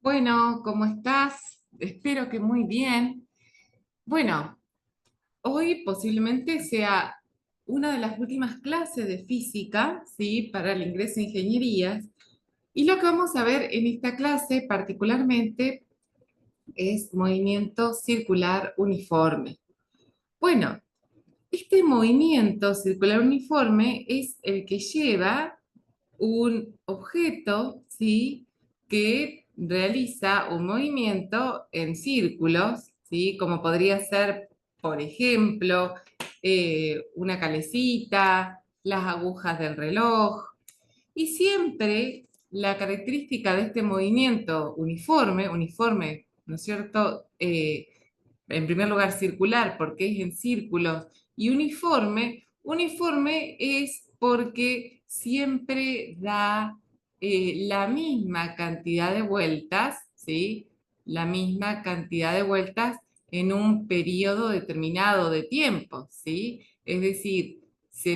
Bueno, ¿cómo estás? Espero que muy bien. Bueno, hoy posiblemente sea una de las últimas clases de física, ¿sí? Para el ingreso a ingenierías. Y lo que vamos a ver en esta clase particularmente es movimiento circular uniforme. Bueno, este movimiento circular uniforme es el que lleva un objeto, ¿sí? Que realiza un movimiento en círculos, ¿sí? Como podría ser, por ejemplo, una calecita, las agujas del reloj. Y siempre la característica de este movimiento uniforme, ¿no es cierto? En primer lugar circular, porque es en círculos, y uniforme es porque siempre da la misma cantidad de vueltas, ¿sí? La misma cantidad de vueltas en un periodo determinado de tiempo, ¿sí? Es decir, si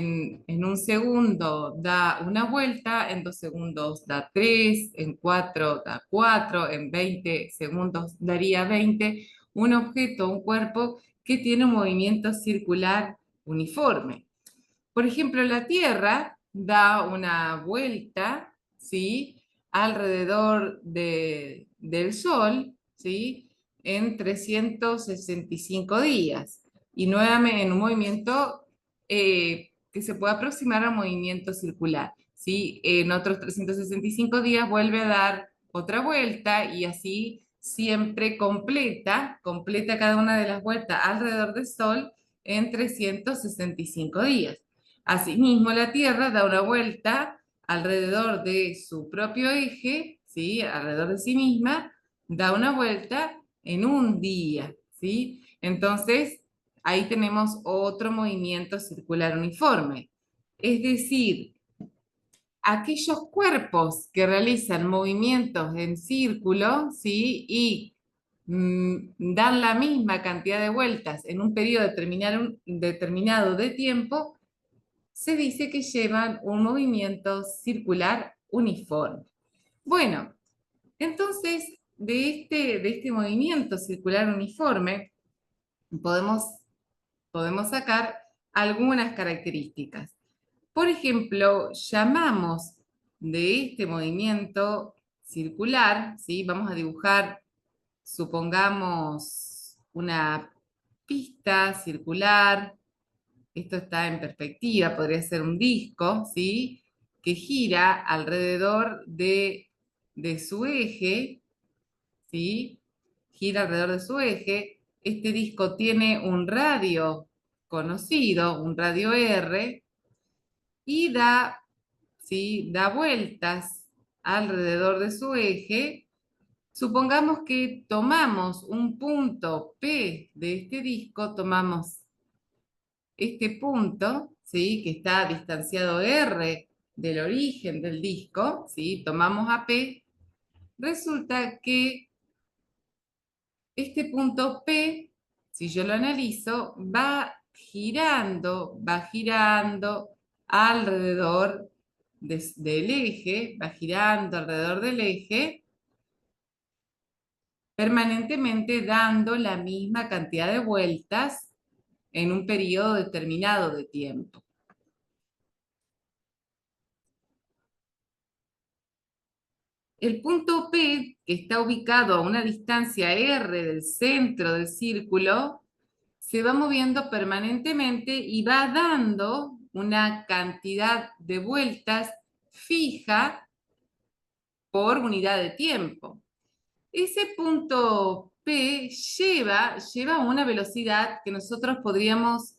en un segundo da una vuelta, en 2 segundos da 3, en 4 da 4, en 20 segundos daría 20, un objeto, un cuerpo que tiene un movimiento circular uniforme. Por ejemplo, la Tierra da una vuelta, ¿sí? Alrededor del Sol, ¿sí? En 365 días. Y nuevamente en un movimiento que se puede aproximar al movimiento circular, ¿sí? En otros 365 días vuelve a dar otra vuelta y así siempre completa cada una de las vueltas alrededor del Sol en 365 días. Asimismo, la Tierra da una vuelta alrededor de su propio eje, ¿sí? Alrededor de sí misma, da una vuelta en un día, ¿sí? Entonces, ahí tenemos otro movimiento circular uniforme. Es decir, aquellos cuerpos que realizan movimientos en círculo, ¿sí? Y dan la misma cantidad de vueltas en un periodo determinado de tiempo, se dice que llevan un movimiento circular uniforme. Bueno, entonces de este movimiento circular uniforme podemos, podemos sacar algunas características. Por ejemplo, llamamos de este movimiento circular, ¿sí? Vamos a dibujar, supongamos, una pista circular. Esto está en perspectiva, podría ser un disco, ¿sí? Que gira alrededor de su eje, ¿sí? Gira alrededor de su eje. Este disco tiene un radio conocido, un radio R, y da, ¿sí? Da vueltas alrededor de su eje. Supongamos que tomamos un punto P de este disco, tomamos este punto, ¿sí? Que está distanciado R del origen del disco, ¿sí? Tomamos a P, resulta que este punto P, si yo lo analizo, va girando alrededor del eje, va girando alrededor del eje, permanentemente dando la misma cantidad de vueltas en un periodo determinado de tiempo. El punto P, que está ubicado a una distancia R del centro del círculo, se va moviendo permanentemente y va dando una cantidad de vueltas fija por unidad de tiempo. Ese punto P lleva una velocidad que nosotros podríamos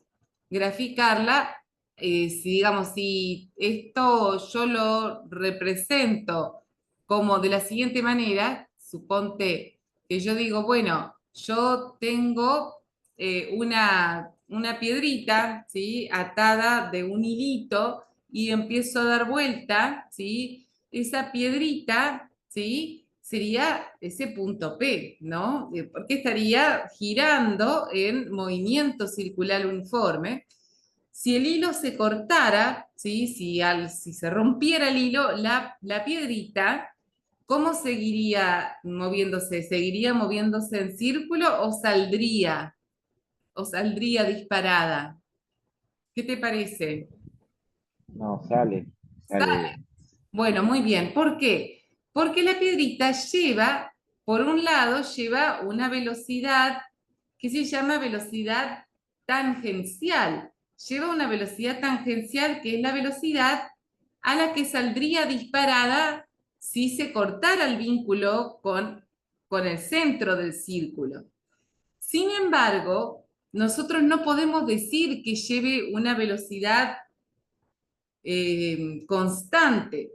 graficarla, si esto yo lo represento como de la siguiente manera, suponte que yo digo, bueno, yo tengo una piedrita, ¿sí? Atada de un hilito y empiezo a dar vuelta, ¿sí? Esa piedrita, ¿sí? Sería ese punto P, ¿no? Porque estaría girando en movimiento circular uniforme. Si el hilo se cortara, ¿sí? Si se rompiera el hilo, la piedrita ¿cómo seguiría moviéndose? ¿Seguiría moviéndose en círculo o saldría? ¿O saldría disparada? ¿Qué te parece? No, sale, sale. Bueno, muy bien. ¿Por qué? Porque la piedrita lleva, por un lado, lleva una velocidad que se llama velocidad tangencial. Lleva una velocidad tangencial que es la velocidad a la que saldría disparada si se cortara el vínculo con el centro del círculo. Sin embargo, nosotros no podemos decir que lleve una velocidad constante.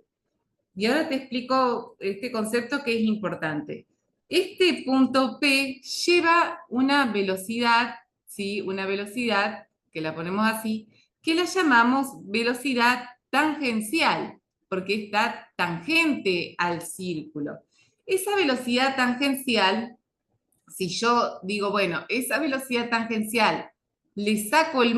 Y ahora te explico este concepto que es importante. Este punto P lleva una velocidad, ¿sí? Una velocidad, que la ponemos así, que la llamamos velocidad tangencial, porque está tangente al círculo. Esa velocidad tangencial, si yo digo, bueno, esa velocidad tangencial, el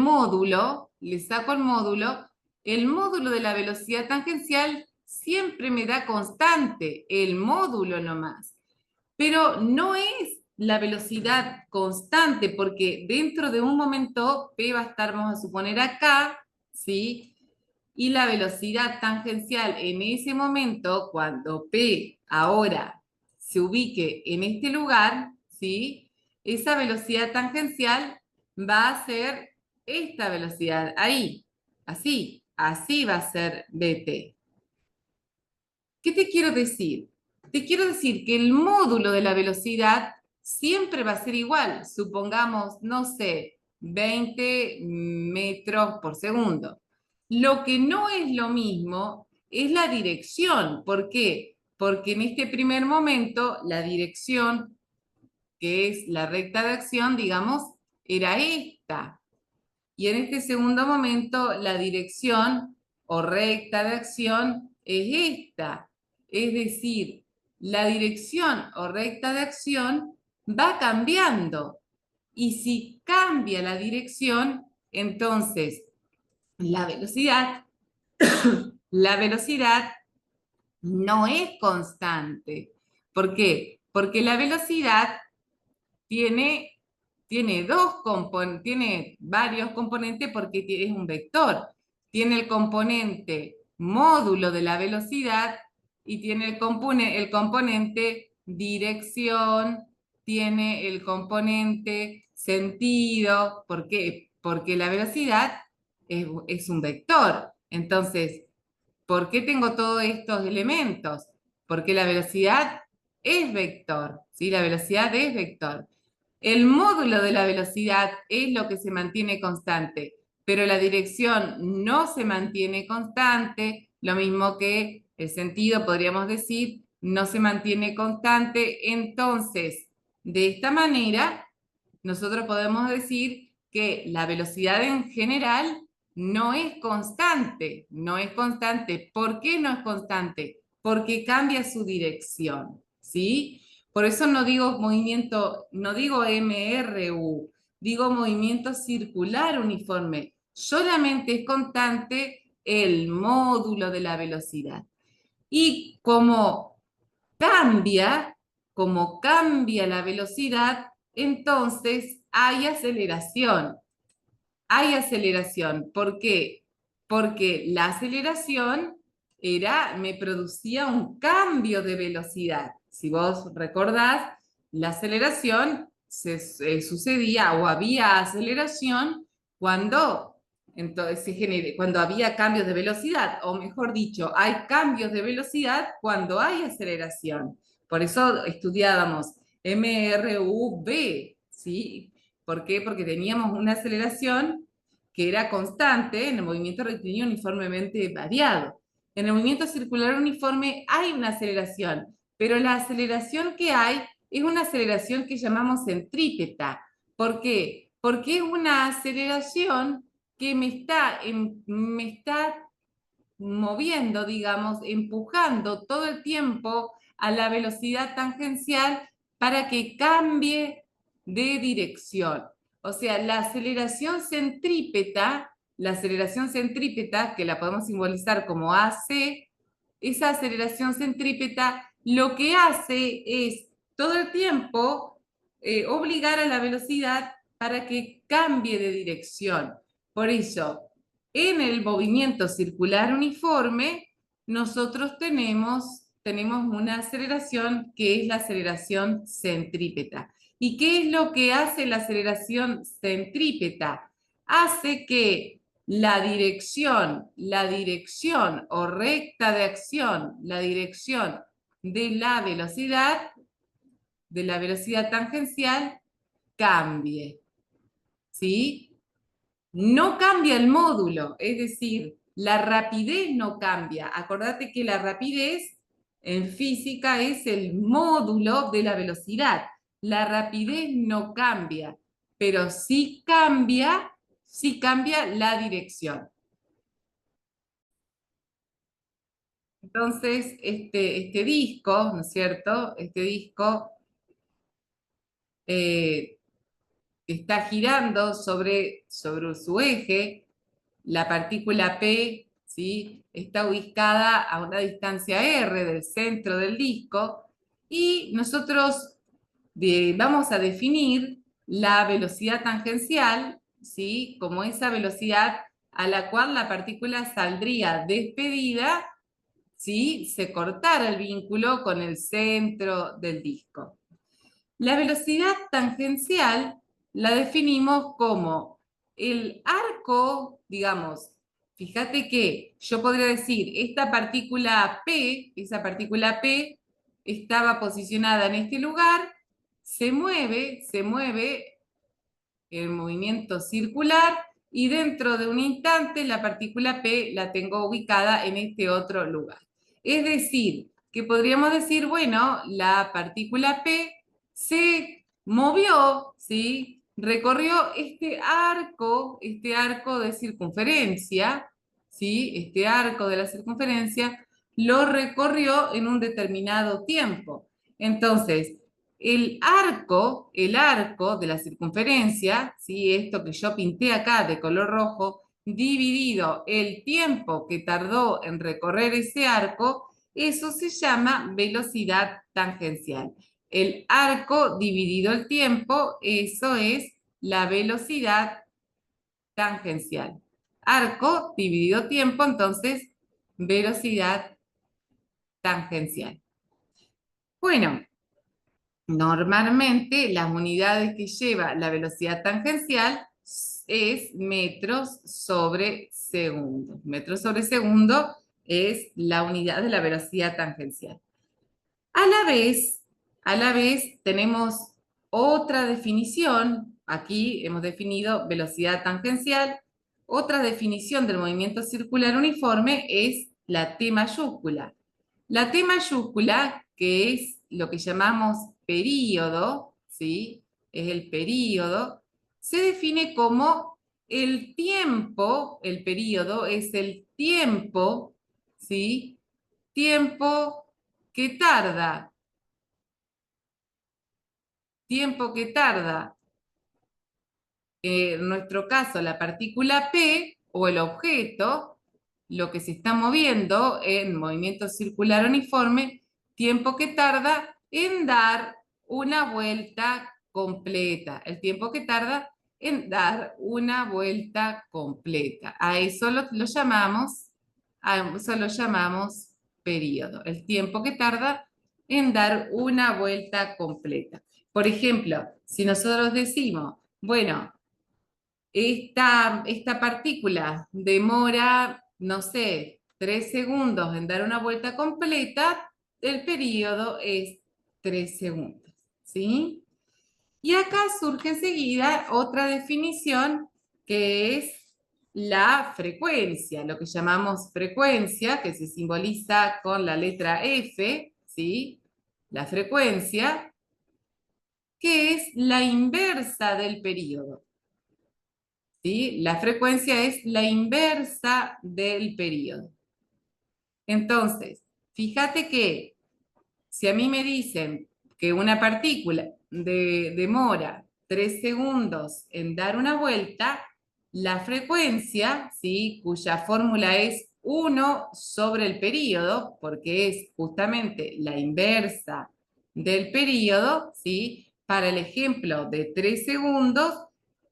módulo de la velocidad tangencial siempre me da constante, el módulo nomás. Pero no es la velocidad constante, porque dentro de un momento P va a estar, vamos a suponer acá, ¿sí? Y la velocidad tangencial en ese momento, cuando P ahora se ubique en este lugar, ¿sí? Esa velocidad tangencial va a ser esta velocidad ahí, así va a ser dt. ¿Qué te quiero decir? Te quiero decir que el módulo de la velocidad siempre va a ser igual. Supongamos, no sé, 20 metros por segundo. Lo que no es lo mismo es la dirección. ¿Por qué? Porque en este primer momento la dirección, que es la recta de acción, digamos, era esta. Y en este segundo momento, la dirección o recta de acción es esta. Es decir, la dirección o recta de acción va cambiando. Y si cambia la dirección, entonces la velocidad, la velocidad no es constante. ¿Por qué? Porque la velocidad tiene, tiene varios componentes porque es un vector. Tiene el componente módulo de la velocidad y tiene el componente dirección, tiene el componente sentido. ¿Por qué? Porque la velocidad es un vector. Entonces, ¿por qué tengo todos estos elementos? Porque la velocidad es vector, ¿sí? La velocidad es vector. El módulo de la velocidad es lo que se mantiene constante, pero la dirección no se mantiene constante, lo mismo que el sentido, podríamos decir, no se mantiene constante. Entonces, de esta manera, nosotros podemos decir que la velocidad en general no es constante, no es constante. ¿Por qué no es constante? Porque cambia su dirección, ¿sí? Por eso no digo movimiento, no digo MRU, digo movimiento circular uniforme. Solamente es constante el módulo de la velocidad. Y cambia, como cambia la velocidad, entonces hay aceleración. Hay aceleración. ¿Por qué? Porque la aceleración me producía un cambio de velocidad. Si vos recordás, la aceleración sucedía o había aceleración cuando, entonces, cuando había cambios de velocidad, o mejor dicho, hay cambios de velocidad cuando hay aceleración. Por eso estudiábamos MRUB, ¿sí? ¿Por qué? Porque teníamos una aceleración que era constante en el movimiento rectilíneo uniformemente variado. En el movimiento circular uniforme hay una aceleración, pero la aceleración que hay es una aceleración que llamamos centrípeta. ¿Por qué? Porque es una aceleración que me está moviendo, digamos, empujando todo el tiempo a la velocidad tangencial para que cambie de dirección. O sea, la aceleración centrípeta, que la podemos simbolizar como AC, esa aceleración centrípeta lo que hace es todo el tiempo obligar a la velocidad para que cambie de dirección. Por eso, en el movimiento circular uniforme, nosotros tenemos una aceleración que es la aceleración centrípeta. ¿Y qué es lo que hace la aceleración centrípeta? Hace que la dirección o recta de acción, la dirección de la velocidad tangencial, cambie, ¿sí? No cambia el módulo, es decir, la rapidez no cambia. Acordate que la rapidez en física es el módulo de la velocidad. La rapidez no cambia, pero sí cambia la dirección. Entonces, este disco, ¿no es cierto? Este disco eh, está girando sobre su eje. La partícula P, ¿sí? Está ubicada a una distancia r del centro del disco y nosotros vamos a definir la velocidad tangencial, ¿sí? Como esa velocidad a la cual la partícula saldría despedida si se cortara el vínculo con el centro del disco. La velocidad tangencial la definimos como el arco, digamos, fíjate que yo podría decir, esta partícula P, esa partícula P estaba posicionada en este lugar, se mueve el movimiento circular y dentro de un instante la partícula P la tengo ubicada en este otro lugar. Es decir, que podríamos decir, bueno, la partícula P se movió, ¿sí? Recorrió este arco de circunferencia, ¿sí? Este arco de la circunferencia lo recorrió en un determinado tiempo. Entonces, el arco de la circunferencia, ¿sí? Esto que yo pinté acá de color rojo, dividido el tiempo que tardó en recorrer ese arco, eso se llama velocidad tangencial. El arco dividido el tiempo, eso es la velocidad tangencial. Arco dividido tiempo, entonces, velocidad tangencial. Bueno, normalmente las unidades que lleva la velocidad tangencial es metros sobre segundo. Metros sobre segundo es la unidad de la velocidad tangencial. A la vez, a la vez tenemos otra definición. Aquí hemos definido velocidad tangencial. Otra definición del movimiento circular uniforme es la T mayúscula. La T mayúscula, que es lo que llamamos período, ¿sí? Es el período, se define como el tiempo, el período es el tiempo, ¿sí? Tiempo que tarda, tiempo que tarda, en nuestro caso, la partícula P o el objeto, lo que se está moviendo en movimiento circular uniforme, tiempo que tarda en dar una vuelta completa, el tiempo que tarda en dar una vuelta completa. A eso lo llamamos periodo, el tiempo que tarda en dar una vuelta completa. Por ejemplo, si nosotros decimos, bueno, esta partícula demora, no sé, 3 segundos en dar una vuelta completa, el periodo es 3 segundos, ¿sí? Y acá surge enseguida otra definición que es la frecuencia, lo que llamamos frecuencia, que se simboliza con la letra F, ¿sí? La frecuencia, que es la inversa del periodo. ¿Sí? La frecuencia es la inversa del periodo. Entonces, fíjate que si a mí me dicen que una partícula demora 3 segundos en dar una vuelta, la frecuencia, ¿sí? Cuya fórmula es 1 sobre el período, porque es justamente la inversa del período, ¿sí? Para el ejemplo de 3 segundos,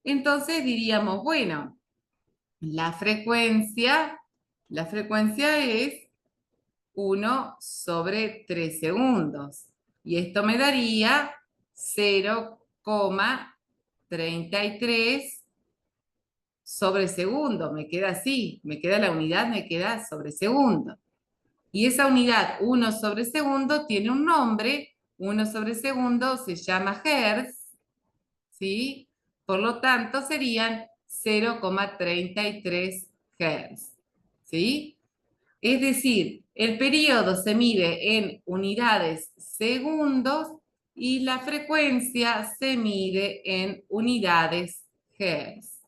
entonces diríamos, bueno, la frecuencia es 1 sobre 3 segundos. Y esto me daría 0,33 sobre segundo. Me queda así, me queda la unidad, me queda sobre segundo. Y esa unidad, 1 sobre segundo, tiene un nombre. 1 sobre segundo se llama hertz, ¿sí? Por lo tanto, serían 0,33 hertz, ¿sí? Es decir, el periodo se mide en unidades segundos y la frecuencia se mide en unidades hertz.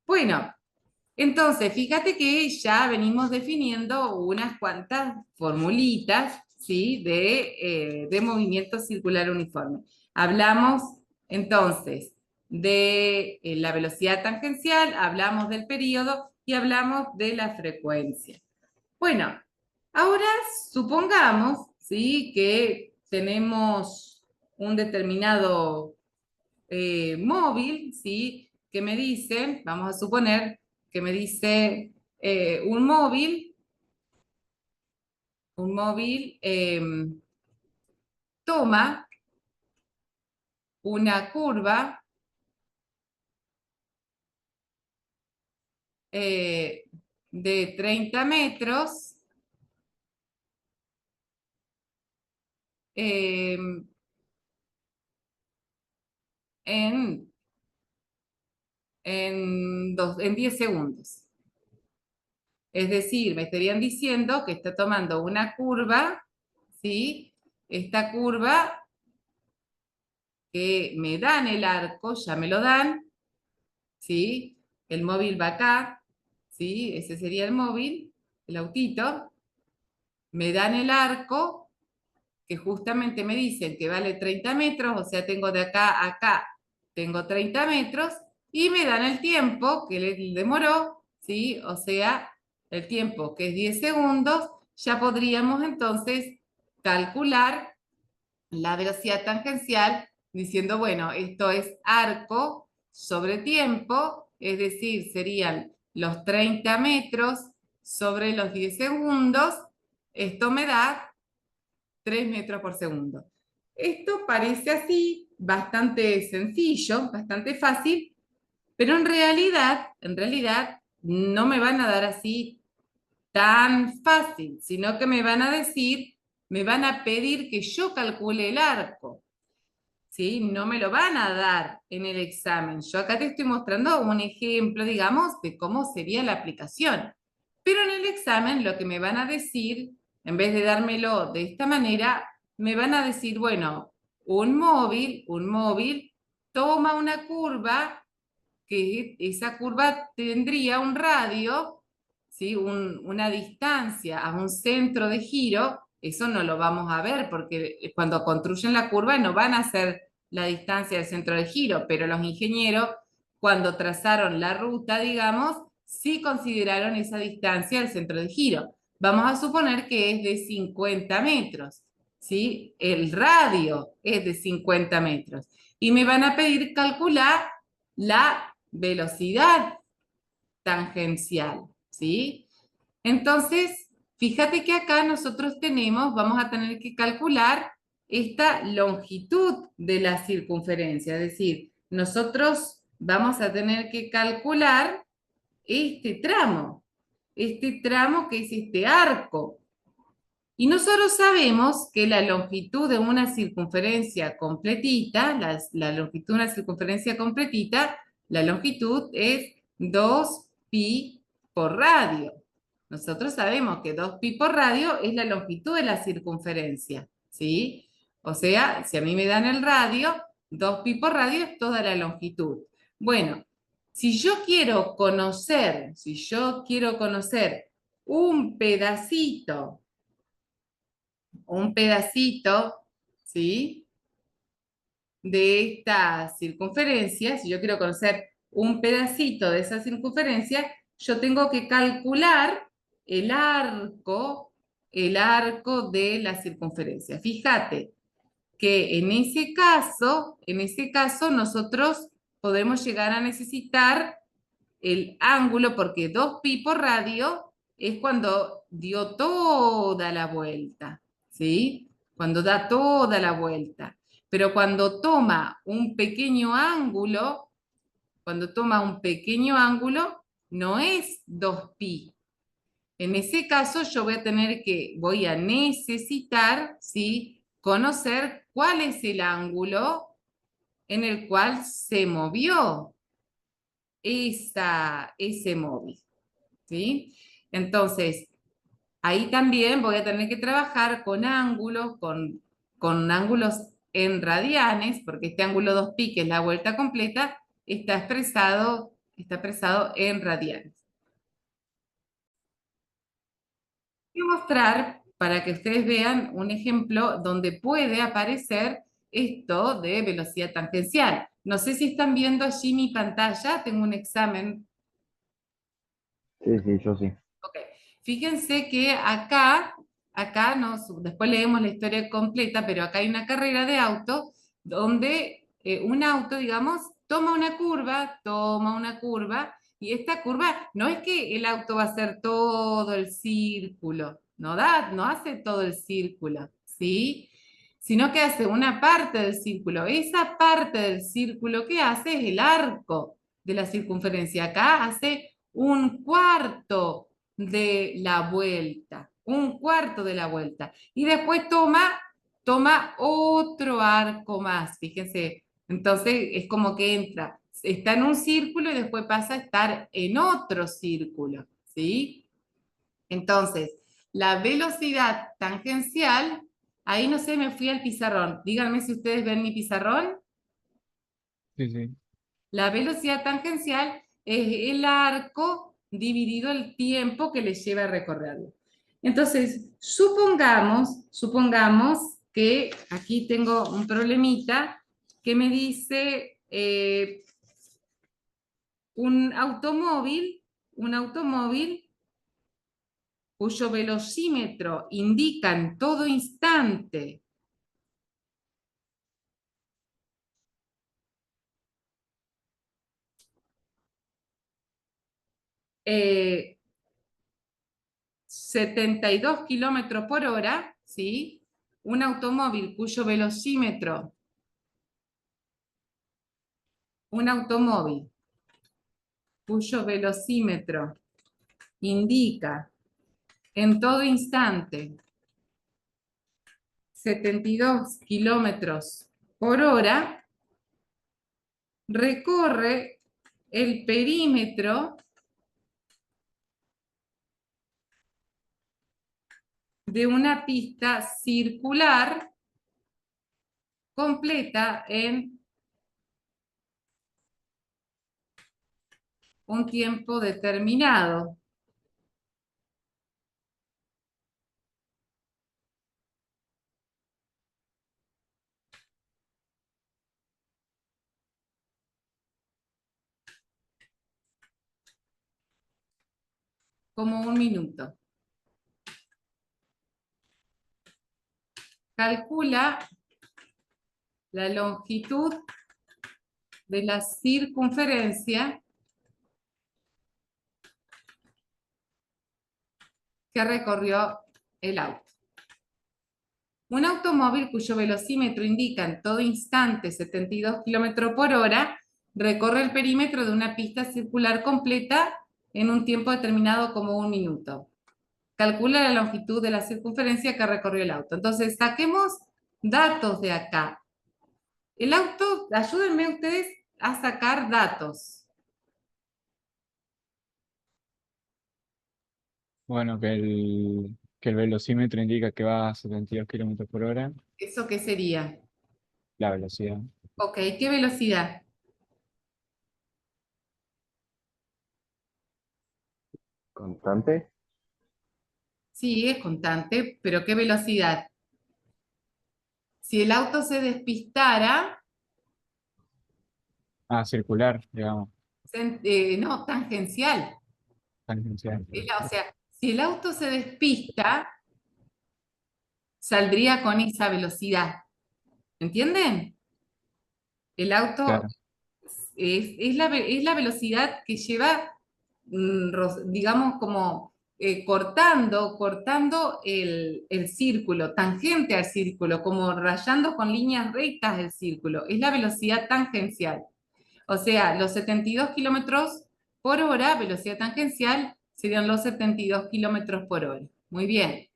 Bueno, entonces, fíjate que ya venimos definiendo unas cuantas formulitas, ¿sí? De movimiento circular uniforme. Hablamos entonces de la velocidad tangencial, hablamos del periodo y hablamos de la frecuencia. Bueno, ahora supongamos, ¿sí? Que tenemos un determinado móvil, ¿sí? Que me dicen, vamos a suponer que me dice un móvil toma una curva eh, de 30 metros eh, en, en 10 segundos. Es decir, me estarían diciendo que está tomando una curva, ¿sí? Esta curva que me dan el arco, ya me lo dan, ¿sí? El móvil va acá, ¿sí? Ese sería el móvil, el autito. Me dan el arco, que justamente me dicen que vale 30 metros, o sea, tengo de acá a acá, tengo 30 metros, y me dan el tiempo que le demoró, ¿sí? O sea, el tiempo que es 10 segundos, ya podríamos entonces calcular la velocidad tangencial diciendo, bueno, esto es arco sobre tiempo, es decir, serían los 30 metros sobre los 10 segundos, esto me da 3 metros por segundo. Esto parece así bastante sencillo, bastante fácil, pero en realidad no me van a dar así tan fácil, sino que me van a decir, me van a pedir que yo calcule el arco. ¿Sí? No me lo van a dar en el examen. Yo acá te estoy mostrando un ejemplo, digamos, de cómo sería la aplicación. Pero en el examen lo que me van a decir, en vez de dármelo de esta manera, me van a decir, bueno, un móvil toma una curva, que esa curva tendría un radio, ¿sí? Una distancia a un centro de giro. Eso no lo vamos a ver porque cuando construyen la curva no van a hacer la distancia del centro de giro, pero los ingenieros, cuando trazaron la ruta, digamos, sí consideraron esa distancia del centro de giro. Vamos a suponer que es de 50 metros, ¿sí? El radio es de 50 metros. Y me van a pedir calcular la velocidad tangencial, ¿sí? Entonces, fíjate que acá nosotros vamos a tener que calcular esta longitud de la circunferencia, es decir, nosotros vamos a tener que calcular este tramo que es este arco. Y nosotros sabemos que la longitud de una circunferencia completita, la longitud de una circunferencia completita, la longitud es 2pi por radio. Nosotros sabemos que 2pi por radio es la longitud de la circunferencia, ¿sí? O sea, si a mí me dan el radio, 2pi por radio es toda la longitud. Bueno, si yo quiero conocer un pedacito, ¿sí? De esta circunferencia, si yo quiero conocer un pedacito de esa circunferencia, yo tengo que calcular el arco, el arco de la circunferencia. Fíjate que en ese caso nosotros podemos llegar a necesitar el ángulo, porque 2pi por radio es cuando dio toda la vuelta, ¿sí? Cuando da toda la vuelta. Pero cuando toma un pequeño ángulo, cuando toma un pequeño ángulo, no es 2pi. En ese caso yo voy a necesitar, ¿sí? Conocer cuál es el ángulo en el cual se movió ese móvil, ¿sí? Entonces, ahí también voy a tener que trabajar con ángulos, con ángulos en radianes, porque este ángulo 2pi, que es la vuelta completa, está expresado en radianes. Voy a mostrar para que ustedes vean un ejemplo donde puede aparecer esto de velocidad tangencial. No sé si están viendo allí mi pantalla, tengo un examen. Sí, sí, yo sí. Ok. Fíjense que acá después leemos la historia completa, pero acá hay una carrera de auto donde un auto, digamos, toma una curva, y esta curva no es que el auto va a hacer todo el círculo, no hace todo el círculo, ¿sí? Sino que hace una parte del círculo. Esa parte del círculo que hace es el arco de la circunferencia. Acá hace un cuarto de la vuelta, un cuarto de la vuelta. Y después toma otro arco más, fíjense. Entonces es como que está en un círculo y después pasa a estar en otro círculo, ¿sí? Entonces, la velocidad tangencial, ahí no sé, me fui al pizarrón. Díganme si ustedes ven mi pizarrón. Sí, sí. La velocidad tangencial es el arco dividido el tiempo que le lleva a recorrerlo. Entonces, supongamos que aquí tengo un problemita que me dice un automóvil cuyo velocímetro indica en todo instante 72 kilómetros por hora, ¿sí? Un automóvil un automóvil cuyo velocímetro indica en todo instante 72 kilómetros por hora, recorre el perímetro de una pista circular completa en un tiempo determinado. Como un minuto. Calcula la longitud de la circunferencia que recorrió el auto. Un automóvil cuyo velocímetro indica en todo instante 72 kilómetros por hora recorre el perímetro de una pista circular completa en un tiempo determinado como un minuto. Calcula la longitud de la circunferencia que recorrió el auto. Entonces, saquemos datos de acá. El auto, ayúdenme ustedes a sacar datos. Bueno, que el velocímetro indica que va a 72 kilómetros por hora, ¿Eso qué sería? la velocidad. Ok, ¿qué velocidad? ¿Constante? Sí, es constante, pero ¿qué velocidad? Si el auto se despistara, Ah, circular, digamos. no, tangencial. tangencial. O sea, si el auto se despista, saldría con esa velocidad. ¿Entienden? El auto Claro, es la velocidad que lleva, digamos, como cortando el círculo, tangente al círculo, como rayando con líneas rectas el círculo. Es la velocidad tangencial. O sea, los 72 kilómetros por hora, velocidad tangencial, serían los 72 kilómetros por hora. Muy bien.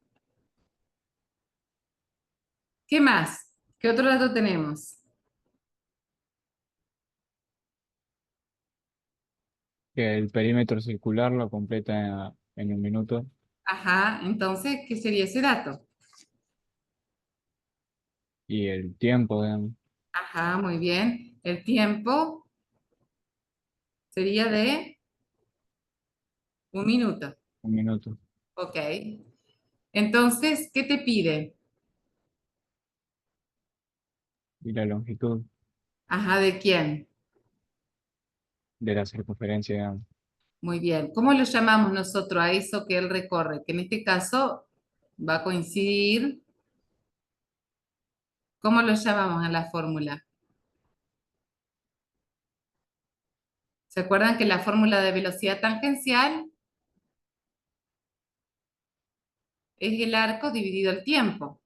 ¿Qué más? ¿Qué otro dato tenemos? que el perímetro circular lo completa en un minuto Ajá, entonces, ¿qué sería ese dato? y el tiempo, digamos, Ajá, muy bien. El tiempo sería de 1 minuto. un minuto. Ok. Entonces, ¿qué te pide? Y la longitud Ajá, ¿de quién? de la circunferencia, digamos, Muy bien. ¿Cómo lo llamamos nosotros a eso que él recorre? Que en este caso va a coincidir. ¿Cómo lo llamamos en la fórmula? ¿Se acuerdan que la fórmula de velocidad tangencial es el arco dividido el tiempo?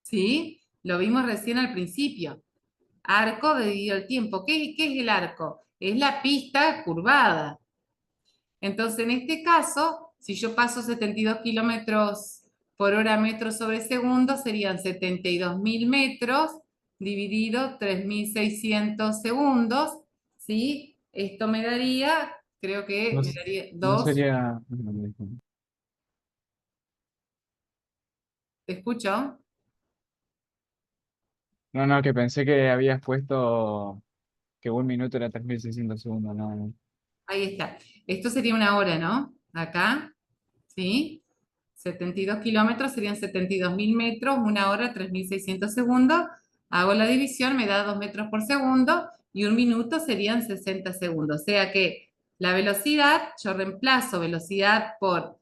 ¿Sí? Lo vimos recién al principio. Arco dividido el tiempo. ¿Qué es el arco? Es la pista curvada. Entonces, en este caso, si yo paso 72 kilómetros por hora metros sobre segundo, serían 72.000 metros dividido 3.600 segundos, ¿sí? Esto me daría, creo que no, me daría no 2, sería, ¿te escucho? no, no, que pensé que habías puesto que un minuto era 3600 segundos, no, no. Ahí está. Esto sería una hora, ¿no? Acá, ¿sí? 72 kilómetros serían 72.000 metros, 1 hora, 3.600 segundos. Hago la división, me da 2 metros por segundo y 1 minuto serían 60 segundos. O sea que la velocidad, yo reemplazo velocidad por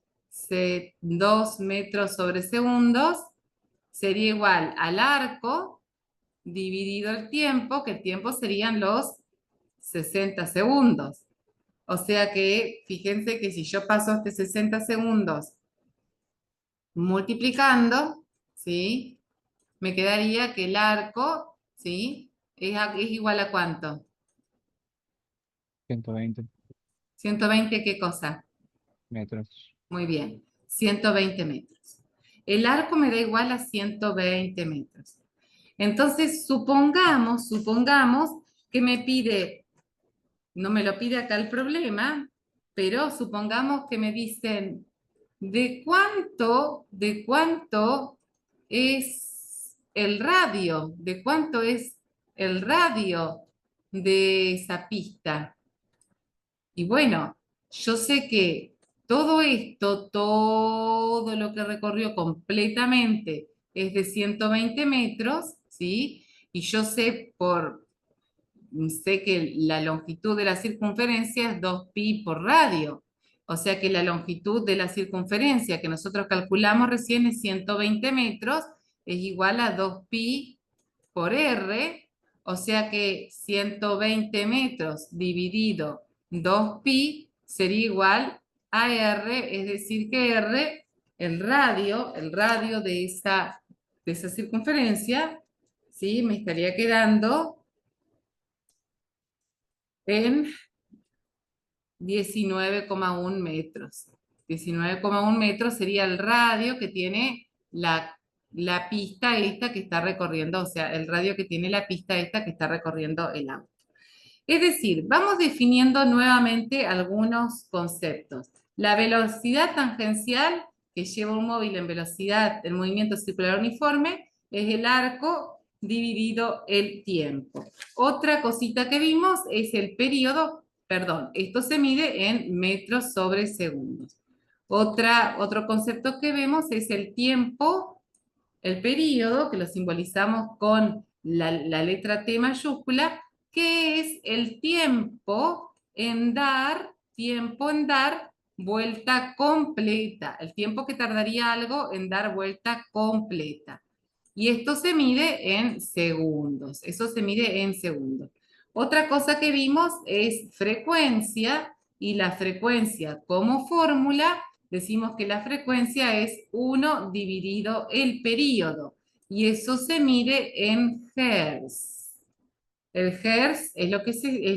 2 metros sobre segundos, sería igual al arco dividido el tiempo, que el tiempo serían los 60 segundos. O sea que fíjense que si yo paso este 60 segundos multiplicando, ¿sí? Me quedaría que el arco, ¿sí? Es igual a ¿cuánto? 120 120, ¿qué cosa? metros. Muy bien, 120 metros. El arco me da igual a 120 metros. Entonces, supongamos que me pide, no me lo pide acá el problema, pero supongamos que me dicen, de cuánto es el radio? ¿De cuánto es el radio de esa pista? Y bueno, yo sé que todo esto, todo lo que recorrió completamente es de 120 metros, ¿sí? Y yo sé que la longitud de la circunferencia es 2pi por radio. O sea que la longitud de la circunferencia que nosotros calculamos recién es 120 metros, es igual a 2pi por r. O sea que 120 metros dividido 2pi sería igual a r, es decir que r, el radio de esa circunferencia, ¿sí? Me estaría quedando en 19,1 metros. 19,1 metros sería el radio que tiene la pista esta que está recorriendo, o sea, el radio que tiene la pista esta que está recorriendo el auto. Es decir, vamos definiendo nuevamente algunos conceptos. La velocidad tangencial que lleva un móvil en velocidad, en movimiento circular uniforme, es el arco dividido el tiempo. Otra cosita que vimos es el periodo, perdón, esto se mide en metros sobre segundos. Otro concepto que vemos es el tiempo, el periodo, que lo simbolizamos con la letra T mayúscula, que es el tiempo en dar tiempo en dar vuelta completa, el tiempo que tardaría algo en dar vuelta completa. Y esto se mide en segundos, eso se mide en segundos. Otra cosa que vimos es frecuencia, y la frecuencia como fórmula, decimos que la frecuencia es 1 dividido el período, y eso se mide en hertz. El hertz es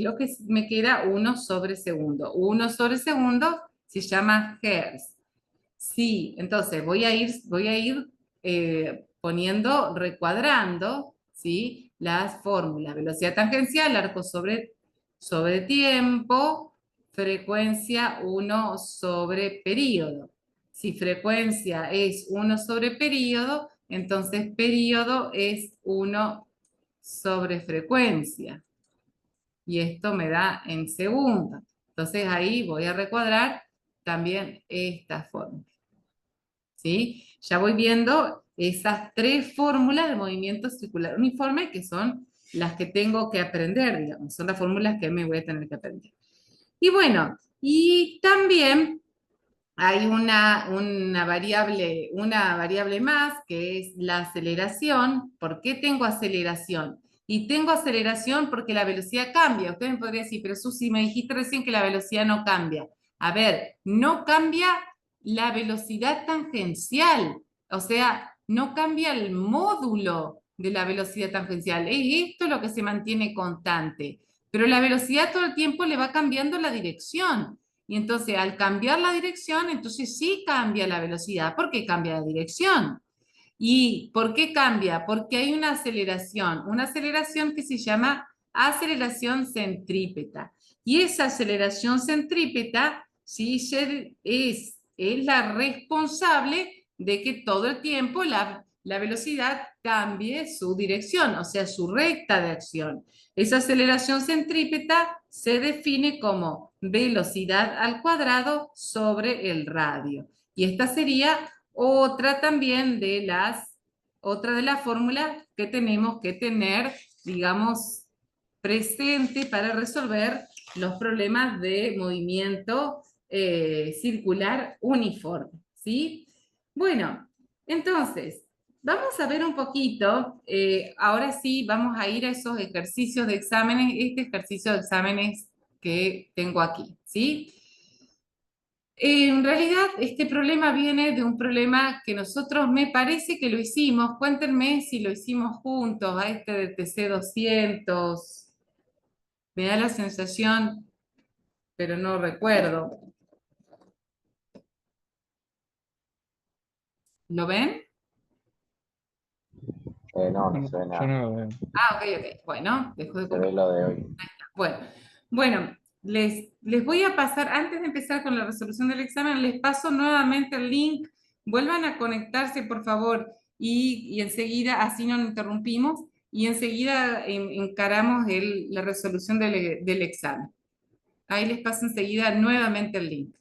lo que me queda 1 sobre segundo. 1 sobre segundo se llama hertz. Sí, entonces voy a ir poniendo, recuadrando, ¿sí? Las fórmulas. Velocidad tangencial, arco sobre tiempo, frecuencia 1 sobre período. Si frecuencia es 1 sobre período, entonces período es 1 sobre frecuencia. Y esto me da en segundos. Entonces ahí voy a recuadrar también esta fórmula. ¿Sí? Ya voy viendo esas tres fórmulas de movimiento circular uniforme que son las que tengo que aprender, digamos, son las fórmulas que me voy a tener que aprender. Y bueno, y también hay una variable más que es la aceleración. ¿Por qué tengo aceleración? Y tengo aceleración porque la velocidad cambia. Usted me podría decir, pero Susi, me dijiste recién que la velocidad no cambia. A ver, no cambia la velocidad tangencial. O sea, no cambia el módulo de la velocidad tangencial. Es esto lo que se mantiene constante. Pero la velocidad todo el tiempo le va cambiando la dirección. Y entonces, al cambiar la dirección, entonces sí cambia la velocidad. ¿Por qué cambia la dirección? ¿Y por qué cambia? Porque hay una aceleración que se llama aceleración centrípeta. Y esa aceleración centrípeta sí es la responsable de que todo el tiempo la velocidad cambie su dirección, o sea, su recta de acción. Esa aceleración centrípeta se define como velocidad al cuadrado sobre el radio. Y esta sería otra de las fórmulas que tenemos que tener, digamos, presente para resolver los problemas de movimiento circular uniforme, ¿sí? Bueno, entonces, vamos a ver un poquito, ahora sí vamos a ir a esos ejercicios de exámenes, este ejercicio de exámenes que tengo aquí, ¿sí? En realidad, este problema viene de un problema que nosotros me parece que lo hicimos. Cuéntenme si lo hicimos juntos a este de TC 200. Me da la sensación, pero no recuerdo. ¿Lo ven? No, no se ve Yo nada. no lo veo. Ah, ok, ok. Bueno, dejo de Se ve compartir. lo de hoy. Bueno, les voy a pasar, antes de empezar con la resolución del examen, les paso nuevamente el link. Vuelvan a conectarse, por favor, y enseguida, así no nos interrumpimos, y enseguida encaramos la resolución del examen. Ahí les paso enseguida nuevamente el link.